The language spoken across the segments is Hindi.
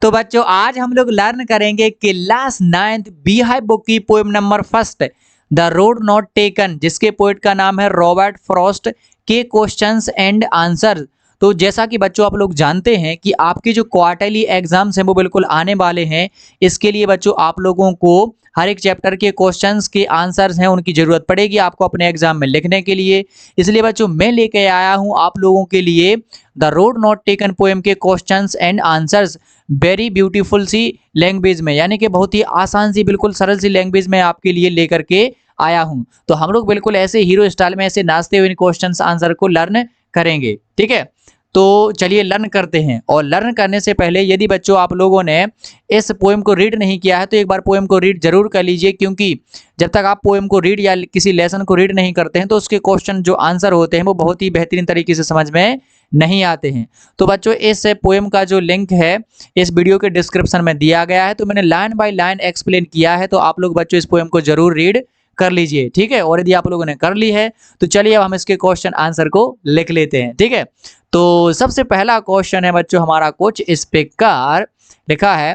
तो बच्चों आज हम लोग लर्न करेंगे कि class 9th Beehive book की poem number first the road not taken, जिसके पोएट का नाम है रॉबर्ट फ्रॉस्ट, के क्वेश्चंस एंड आंसर। तो जैसा कि बच्चों आप लोग जानते हैं कि आपके जो क्वार्टरली एग्जाम्स हैं वो बिल्कुल आने वाले हैं। इसके लिए बच्चों आप लोगों को हर एक चैप्टर के क्वेश्चंस के आंसर्स हैं उनकी जरूरत पड़ेगी आपको अपने एग्जाम में लिखने के लिए। इसलिए बच्चों मैं लेके आया हूं आप लोगों के लिए the road not taken poem के questions and answers very beautiful सी लैंग्वेज में, यानी कि बहुत ही आसान सी बिल्कुल सरल सी लैंग्वेज में आपके लिए लेकर के आया हूं। तो हम लोग बिल्कुल ऐसे हीरो स्टाइल में ऐसे नाचते हुए इन क्वेश्चंस आंसर को लर्न करेंगे, ठीक है। तो चलिए लर्न करते हैं। और लर्न करने से पहले यदि बच्चों आप लोगों ने इस पोएम को रीड नहीं किया है तो एक बार पोएम को रीड जरूर कर लीजिए, क्योंकि जब तक आप पोएम को रीड या किसी लेसन को रीड नहीं करते हैं तो उसके क्वेश्चन जो आंसर होते हैं वो बहुत ही बेहतरीन तरीके से समझ में नहीं आते हैं। तो बच्चों इस पोएम का जो लिंक है इस वीडियो के डिस्क्रिप्शन में दिया गया है, तो मैंने लाइन बाय लाइन एक्सप्लेन किया है, तो आप लोग बच्चों इस पोएम को जरूर रीड कर लीजिए, ठीक है। और यदि आप लोगों ने कर ली है तो चलिए अब हम इसके क्वेश्चन आंसर को लिख लेते हैं, ठीक है। तो सबसे पहला क्वेश्चन है बच्चों हमारा कुछ इस प्रकार लिखा है,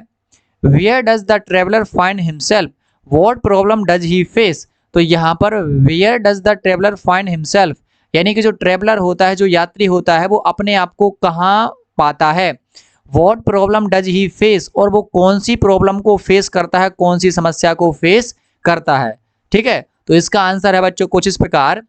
where does the traveller find himself, what problem does he face. तो यहाँ पर where does the traveller find himself, यानी कि जो ट्रेवलर होता है, जो यात्री होता है, वो अपने आप को कहाँ पाता है। What problem does he face, और वो कौन सी प्रॉब्लम को फेस करता है, कौन सी समस्या को फेस करता है, ठीक है। तो इसका आंसर है बच्चों कुछ इस प्रकार,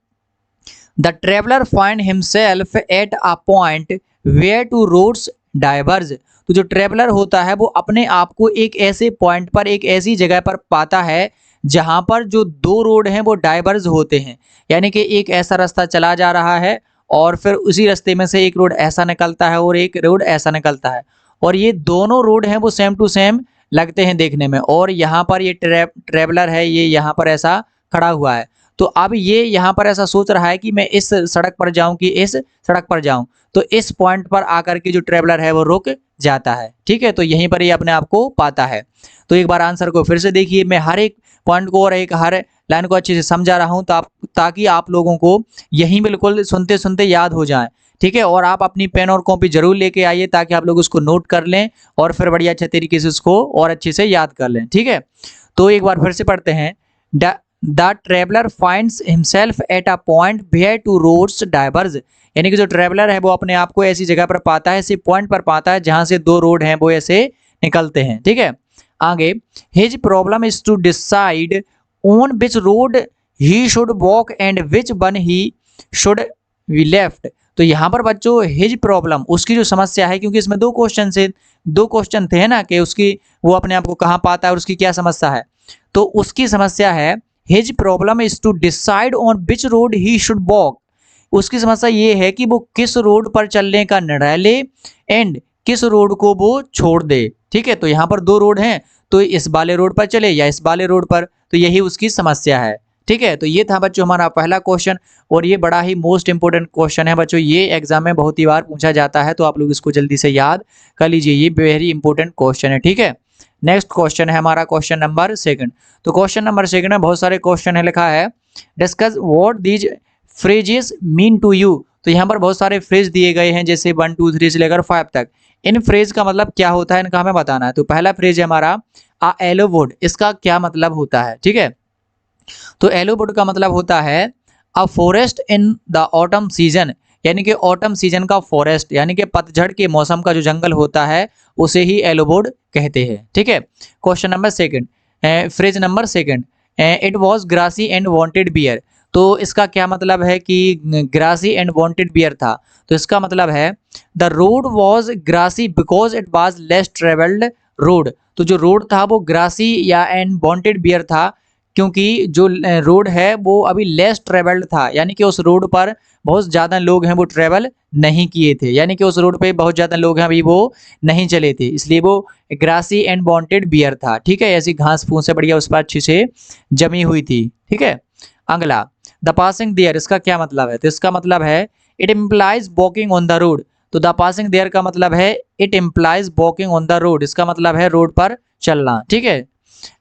the traveller find himself at a point where two roads diverge. तो जो ट्रेवलर होता है वो अपने आप को एक ऐसे पॉइंट पर, एक ऐसी जगह पर पाता है जहां पर जो दो रोड हैं वो डाइवर्ज होते हैं, यानी कि एक ऐसा रास्ता चला जा रहा है और फिर उसी रास्ते में से एक रोड ऐसा निकलता है और एक रोड ऐसा निकलता है, और ये दोनों रोड हैं वो सेम टू सेम लगते हैं देखने में। और यहाँ पर ये ट्रेवलर है, ये यहाँ पर ऐसा खड़ा हुआ है। तो अब ये यहाँ पर ऐसा सोच रहा है कि मैं इस सड़क पर जाऊं कि इस सड़क पर जाऊं, तो इस पॉइंट पर आकर के जो ट्रेवलर है वो रुक जाता है, ठीक है। तो यहीं पर ये अपने आप को पाता है। तो एक बार आंसर को फिर से देखिए, मैं हर एक पॉइंट को और एक हर लाइन को अच्छे से समझा रहा हूं ताकि आप लोगों को यहीं बिल्कुल सुनते सुनते याद हो जाए, ठीक है। और आप अपनी पेन और कॉपी जरूर लेके आइए ताकि आप लोग उसको नोट कर लें और फिर बढ़िया अच्छे तरीके से उसको और अच्छे से याद कर लें, ठीक है। तो एक बार फिर से पढ़ते हैं, the traveller finds himself at a point where two roads diverge, यानी कि जो ट्रेवलर है वो अपने आप को ऐसी जगह पर पाता है, ऐसे पॉइंट पर पाता है जहां से दो रोड हैं वो ऐसे निकलते हैं, ठीक है। आगे, his problem is to decide on which road he should walk and which one he should be left. तो यहाँ पर बच्चों हिज प्रॉब्लम, उसकी जो समस्या है, क्योंकि इसमें दो क्वेश्चन थे ना कि उसकी वो अपने आप को कहाँ पाता है और उसकी क्या समस्या है। तो उसकी समस्या है his problem is to decide on which road he should walk, उसकी समस्या ये है कि वो किस रोड पर चलने का निर्णय ले एंड किस रोड को वो छोड़ दे, ठीक है। तो यहाँ पर दो रोड हैं, तो इस वाले रोड पर चले या इस वाले रोड पर, तो यही उसकी समस्या है, ठीक है। तो ये था बच्चों हमारा पहला क्वेश्चन, और ये बड़ा ही मोस्ट इंपोर्टेंट क्वेश्चन है बच्चों, ये एग्जाम में बहुत ही बार पूछा जाता है, तो आप लोग इसको जल्दी से याद कर लीजिए, ये वेरी इंपॉर्टेंट क्वेश्चन है, ठीक है। नेक्स्ट क्वेश्चन है हमारा क्वेश्चन नंबर सेकंड। तो क्वेश्चन नंबर सेकंड में बहुत सारे क्वेश्चन है, लिखा है discuss what these phrases mean to you. तो यहाँ पर बहुत सारे फ्रेज दिए गए हैं, जैसे 1 2 3 से लेकर 5 तक। इन फ्रेज का मतलब क्या होता है इनका हमें बताना है। तो पहला फ्रेज है हमारा अ येलो वुड, इसका क्या मतलब होता है, ठीक है। तो येलो वुड का मतलब होता है a forest in the autumn season, यानी कि ऑटम सीजन का फॉरेस्ट, यानी कि पतझड़ के मौसम का जो जंगल होता है उसे ही येलो वुड कहते हैं, ठीक है। Question number second, phrase number second, it was grassy and wanted wear. तो इसका क्या मतलब है कि ग्रासी एंड वांटेड बियर था। तो इसका मतलब है the road was grassy because it was less travelled road. तो जो रोड था वो ग्रासी या एंड वांटेड बियर था क्योंकि जो रोड है वो अभी लेस ट्रेवल्ड था, यानी कि उस रोड पर बहुत ज़्यादा लोग हैं वो ट्रेवल नहीं किए थे, यानी कि उस रोड पे बहुत ज़्यादा लोग हैं अभी वो नहीं चले थे, इसलिए वो ग्रासी एंड वांटेड बियर था, ठीक है। ऐसी घास फूस से बढ़िया उस पर अच्छी से जमी हुई थी, ठीक है। अगला, द पासिंग देयर, इसका क्या मतलब है। तो इसका मतलब है it implies walking on the road. तो द पासिंग देयर का मतलब है it implies walking on the road, इसका मतलब है रोड पर चलना, ठीक है।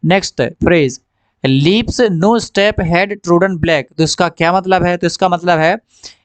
Next phrase, leaves no step had trodden black. तो इसका क्या मतलब है। तो इसका मतलब है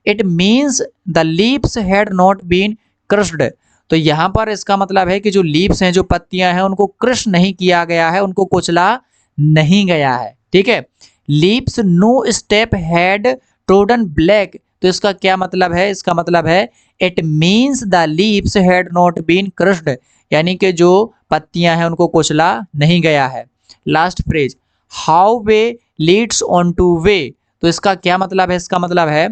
it means the leaves had not been crushed. तो यहाँ पर इसका मतलब है कि जो लीव्स हैं, जो पत्तियां हैं, उनको क्रश नहीं किया गया है, उनको कुचला नहीं गया है। ठीक है, leaves no step had trodden black, तो इसका क्या मतलब है? इसका मतलब है it means the leaves had not been crushed, यानी कि जो पत्तियां हैं उनको कुचला नहीं गया है। Last phrase, how way leads on to way, तो इसका क्या मतलब है? इसका मतलब है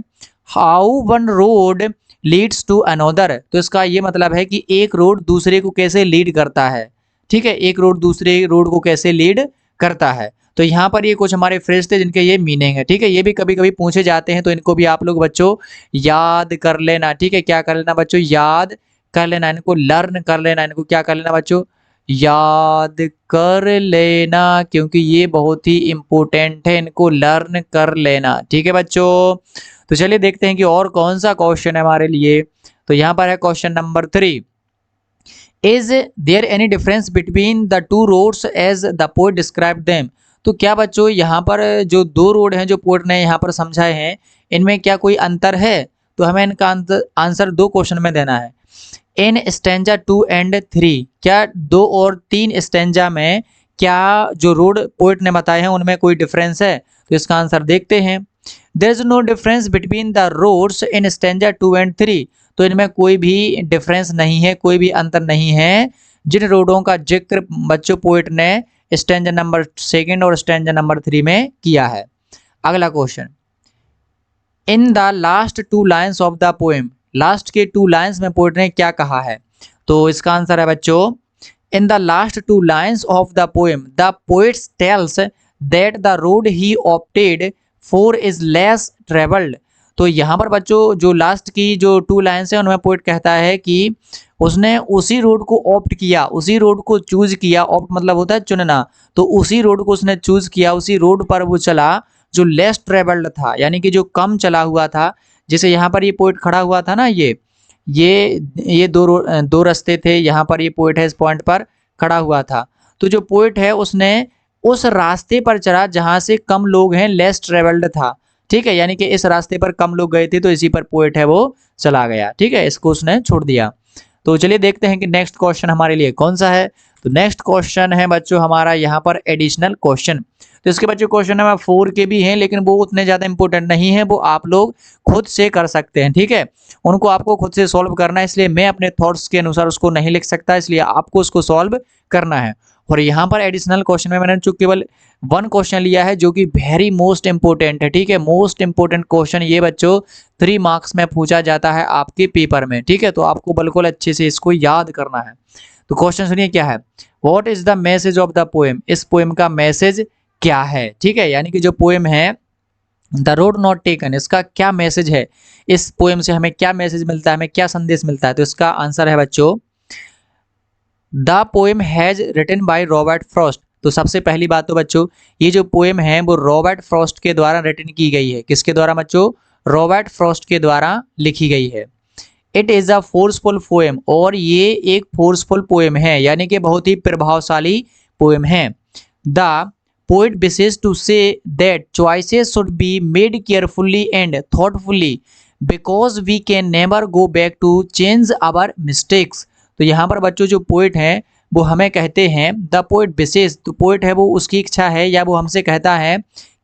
how one road leads to another, तो इसका ये मतलब है कि एक रोड दूसरे को कैसे लीड करता है। ठीक है, एक रोड दूसरे रोड को कैसे लीड करता है। तो यहाँ पर ये कुछ हमारे फ्रेज थे जिनके ये मीनिंग है। ठीक है, ये भी कभी कभी पूछे जाते हैं, तो इनको भी आप लोग बच्चों याद कर लेना। ठीक है, क्या कर लेना बच्चों? याद कर लेना, इनको लर्न कर लेना, इनको क्या कर लेना बच्चों? याद कर लेना, क्योंकि ये बहुत ही इंपॉर्टेंट है, इनको लर्न कर लेना। ठीक है बच्चों, तो चलिए देखते हैं कि और कौन सा क्वेश्चन है हमारे लिए। तो यहाँ पर है question number 3, is there any difference between the two roads as the poet describe them, तो क्या बच्चों यहाँ पर जो दो रोड हैं जो पोएट ने यहाँ पर समझाए हैं, इनमें क्या कोई अंतर है? तो हमें इनका आंसर दो क्वेश्चन में देना है। इन स्टेंजा 2 एंड 3, क्या 2 और 3 स्टेंजा में क्या जो रोड पोएट ने बताए हैं उनमें कोई डिफरेंस है? तो इसका आंसर देखते हैं। There is no difference between the roads in stanza 2 and 3, तो इनमें कोई भी डिफरेंस नहीं है, कोई भी अंतर नहीं है जिन रोडों का जिक्र बच्चों पोएट ने स्टेंजा नंबर 2 और स्टेंजा नंबर 3 में किया है। अगला question, in the last 2 lines of the poem, last के 2 लाइन्स में पोएट ने क्या कहा है? तो इसका आंसर है बच्चों, in the last 2 lines of the poem the poet tells that the road he opted for is less travelled, तो यहाँ पर बच्चों जो लास्ट की जो 2 लाइन्स है उनमें पोएट कहता है कि उसने उसी रोड को ऑप्ट किया, उसी रोड को चूज किया, ऑप्ट मतलब होता है चुनना, तो उसी रोड को उसने चूज किया, उसी रोड पर वो चला जो लेस ट्रेवल्ड था, यानी कि जो कम चला हुआ था। जैसे यहाँ पर ये पोएट खड़ा हुआ था ना, ये दो रास्ते थे, यहाँ पर ये पोएट है इस पॉइंट पर खड़ा हुआ था, तो जो पोएट है उसने उस रास्ते पर चला जहाँ से कम लोग हैं, लेस ट्रेवल्ड था। ठीक है, यानी कि इस रास्ते पर कम लोग गए थे तो इसी पर पोएट है वो चला गया। ठीक है, इसको उसने छोड़ दिया। तो चलिए देखते हैं कि नेक्स्ट क्वेश्चन हमारे लिए कौन सा है। तो नेक्स्ट क्वेश्चन है बच्चों हमारा यहाँ पर एडिशनल क्वेश्चन। तो इसके बच्चों क्वेश्चन नंबर 4 के भी हैं, लेकिन वो उतने ज़्यादा इंपॉर्टेंट नहीं है, वो आप लोग खुद से कर सकते हैं। ठीक है, उनको आपको खुद से सॉल्व करना है, इसलिए मैं अपने थॉट्स के अनुसार उसको नहीं लिख सकता, इसलिए आपको उसको सॉल्व करना है। और यहाँ पर एडिशनल क्वेश्चन में मैंने केवल 1 क्वेश्चन लिया है जो कि वेरी मोस्ट इंपॉर्टेंट है। ठीक है, मोस्ट इंपॉर्टेंट क्वेश्चन ये बच्चों 3 मार्क्स में पूछा जाता है आपके पेपर में। ठीक है, तो आपको बिल्कुल अच्छे से इसको याद करना है। तो क्वेश्चन सुनिए क्या है, what is the message of the poem, इस पोएम का मैसेज क्या है? ठीक है, यानी कि जो पोएम है द रोड नॉट टेकन, इसका क्या मैसेज है? इस पोएम से हमें क्या मैसेज मिलता है, हमें क्या संदेश मिलता है? तो इसका आंसर है बच्चों, the poem has written by Robert Frost. तो सबसे पहली बात तो बच्चों ये जो पोएम है वो रॉबर्ट फ्रॉस्ट के द्वारा रिटन की गई है। किसके द्वारा बच्चों? रॉबर्ट फ्रॉस्ट के द्वारा लिखी गई है। It is a forceful poem, और ये एक फोर्सफुल पोएम है, यानी कि बहुत ही प्रभावशाली पोएम है। The poet wishes to say that choices should be made carefully and thoughtfully because we can never go back to change our mistakes. तो यहाँ पर बच्चों जो पोएट हैं वो हमें कहते हैं, द पोएट विशेस, तो पोएट है वो उसकी इच्छा है या वो हमसे कहता है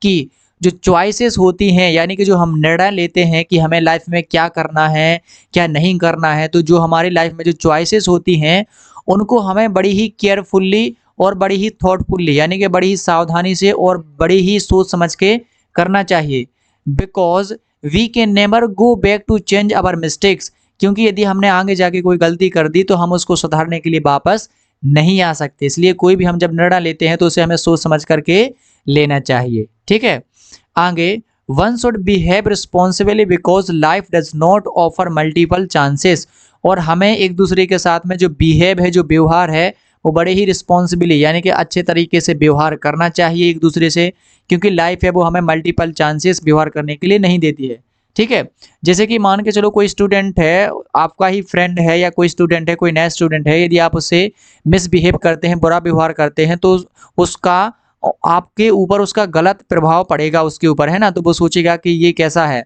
कि जो चॉइसेस होती हैं, यानी कि जो हम निर्णय लेते हैं कि हमें लाइफ में क्या करना है क्या नहीं करना है, तो जो हमारी लाइफ में जो चॉइसेस होती हैं उनको हमें बड़ी ही केयरफुल्ली और बड़ी ही थॉटफुल्ली, यानी कि बड़ी ही सावधानी से और बड़ी ही सोच समझ के करना चाहिए। Because we can never go back to change our mistakes, क्योंकि यदि हमने आगे जाके कोई गलती कर दी तो हम उसको सुधारने के लिए वापस नहीं आ सकते। इसलिए कोई भी हम जब निर्णय लेते हैं तो उसे हमें सोच समझ करके लेना चाहिए। ठीक है, आगे, one should behave responsibly because life does not offer multiple chances, और हमें एक दूसरे के साथ में जो बिहेव है, जो व्यवहार है, वो बड़े ही रिस्पॉन्सिबली यानी कि अच्छे तरीके से व्यवहार करना चाहिए एक दूसरे से, क्योंकि लाइफ है वो हमें मल्टीपल चांसेस व्यवहार करने के लिए नहीं देती है। ठीक है, जैसे कि मान के चलो कोई स्टूडेंट है, आपका ही फ्रेंड है या कोई स्टूडेंट है, कोई नया स्टूडेंट है, यदि आप उससे मिसबिहेव करते हैं, बुरा व्यवहार करते हैं, तो उसका आपके ऊपर उसका गलत प्रभाव पड़ेगा उसके ऊपर, है ना। तो वो सोचेगा कि ये कैसा है,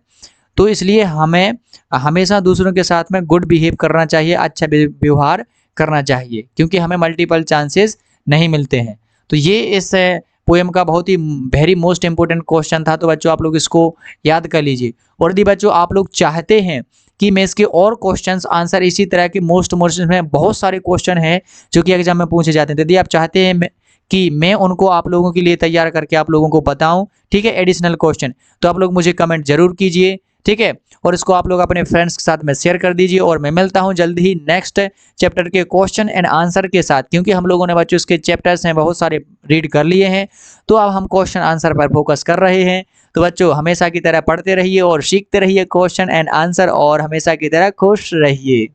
तो इसलिए हमें हमेशा दूसरों के साथ में गुड बिहेव करना चाहिए, अच्छा व्यवहार करना चाहिए, क्योंकि हमें मल्टीपल चांसेस नहीं मिलते हैं। तो ये इस पोएम का बहुत ही वेरी मोस्ट इंपॉर्टेंट क्वेश्चन था। तो बच्चों आप लोग इसको याद कर लीजिए। और यदि बच्चों आप लोग चाहते हैं कि मैं इसके और क्वेश्चंस आंसर इसी तरह के मोस्ट में बहुत सारे क्वेश्चन हैं जो कि एग्जाम में पूछे जाते हैं, यदि आप चाहते हैं कि मैं उनको आप लोगों के लिए तैयार करके आप लोगों को बताऊं, ठीक है, एडिशनल क्वेश्चन, तो आप लोग मुझे कमेंट जरूर कीजिए, ठीक है। और इसको आप लोग अपने फ्रेंड्स के साथ में शेयर कर दीजिए। और मैं मिलता हूं जल्द ही नेक्स्ट चैप्टर के क्वेश्चन एंड आंसर के साथ, क्योंकि हम लोगों ने बच्चों इसके चैप्टर्स हैं बहुत सारे रीड कर लिए हैं, तो अब हम क्वेश्चन आंसर पर फोकस कर रहे हैं। तो बच्चों हमेशा की तरह पढ़ते रहिए और सीखते रहिए क्वेश्चन एंड आंसर, और हमेशा की तरह खुश रहिए।